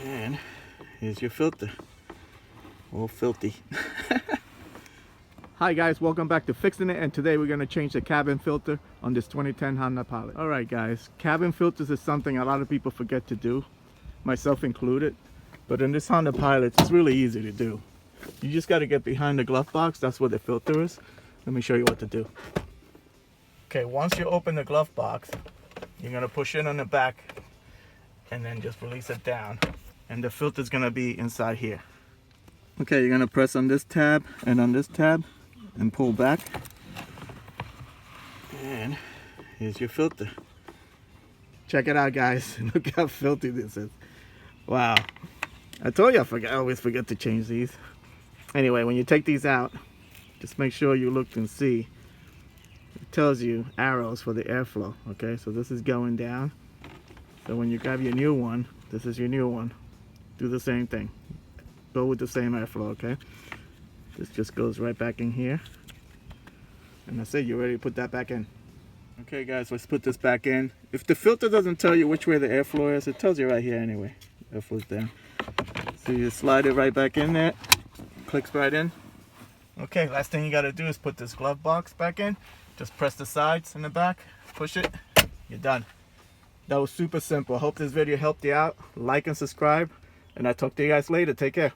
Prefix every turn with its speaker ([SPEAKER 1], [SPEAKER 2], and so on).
[SPEAKER 1] And here's your filter. All filthy. Hi guys, welcome back to Fixin' It, and today we're going to change the cabin filter on this 2010 Honda Pilot. Alright guys, cabin filters is something a lot of people forget to do, myself included. But in this Honda Pilot, it's really easy to do. You just got to get behind the glove box. That's where the filter is. Let me show you what to do. Okay, once you open the glove box, you're going to push it on the back and then just release it down. And the filter is going to be inside here. Okay, you're going to press on this tab and on this tab and pull back. And here's your filter. Check it out, guys. Look how filthy this is. Wow. I told you I always forget to change these. Anyway, when you take these out, just make sure you look and see. It tells you arrows for the airflow. Okay, so this is going down. So when you grab your new one, this is your new one. Do the same thing. Go with the same airflow, okay? This just goes right back in here. And that's it, you're ready to put that back in. Okay guys, let's put this back in. If the filter doesn't tell you which way the airflow is, it tells you right here anyway. Airflow's down. So you just slide it right back in there. Clicks right in. Okay, last thing you gotta do is put this glove box back in. Just press the sides in the back, push it, you're done. That was super simple. I hope this video helped you out. Like and subscribe, and I'll talk to you guys later. Take care.